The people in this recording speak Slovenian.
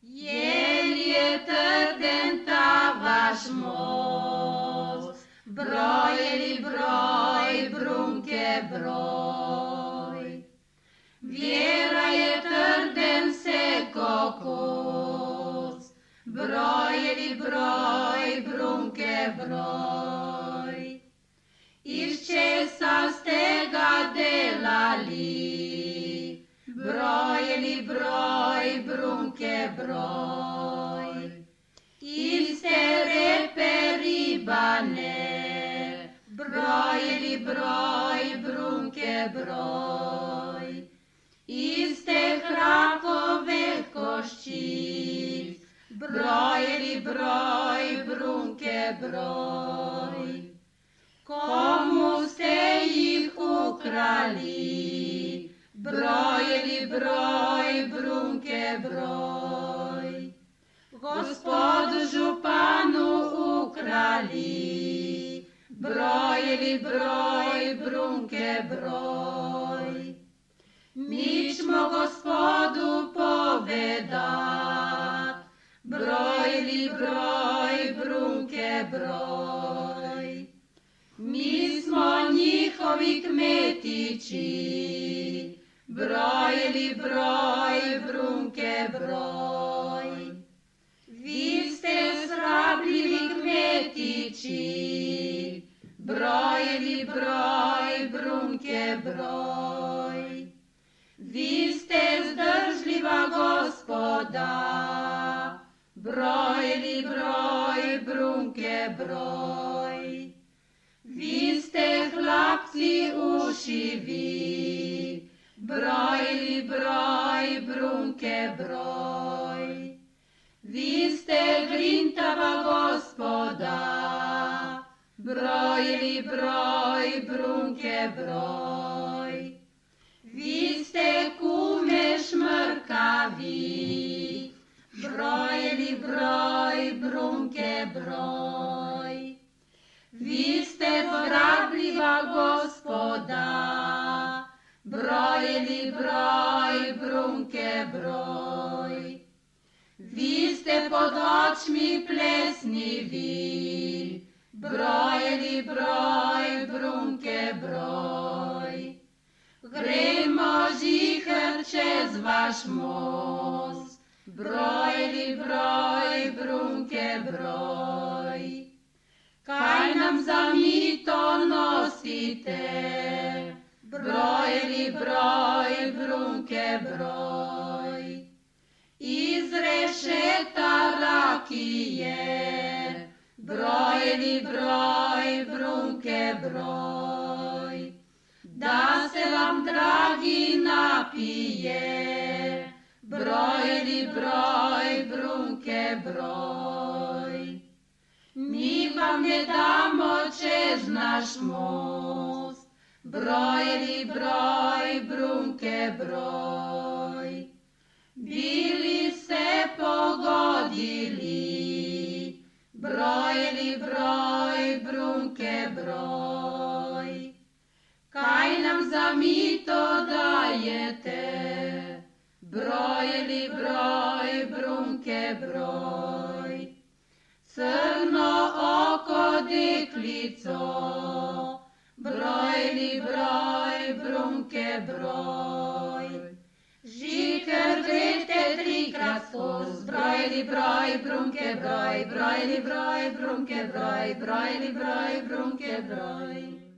El je trden ta vaš most, brojeli broj, brunke broj. Vjera je trden se kokos, brojeli broj, brunke broj. Iz česa ste ga delali, brojeli broj, brunke broj. Iste repe ribane, brojeli broj, brunke broj. Iste hrakove koščic, brojeli broj, brunke broj. Komu ste jih ukrali, brojeli broj, brunke broj. Gospodu županu ukrali, brojeli broj, brunke broj. Mi ćemo gospodu povedat, brojeli broj, brunke broj. Mi smo njihovi kmetići, brojeli broj, brunke broj. Vi ste srabljivi kmetići, brojeli broj, brunke broj. Vi ste zdržljiva gospoda, brojeli broj, brunke broj. Vi ste hlapci ušivi, brojeli broj, brunke broj. Vi ste grintava gospoda, brojeli broj, brunke broj. Vi ste kume šmrkavi, brojeli broj, brunke broj. Vi ste zgrabljiva gospoda, brojeli broj, brunke broj. Vi ste pod očmi plesnivi, brojeli broj, brunke broj. Gremo žiher čez vaš most, brojeli broj, brunke broj. Kaj nam za mito nosite, brojeli broj, brunke broj. Iz rešeta rakije, brojeli broj, brunke broj. Da se vam dragi napije, brojeli broj, brunke broj. Mi vam ne damo čez naš most, brojeli broj, brunke broj. Bili se pogodili, brojeli broj, brunke broj. Kaj nam za mito dajete, brojeli broj, brunke broj. Crno oko deklico, brojeli broj, brunke broj. Žiher greste trikrat skoz, brojeli broj, brunke broj, brojeli broj, brunke broj, brojeli broj, brunke broj.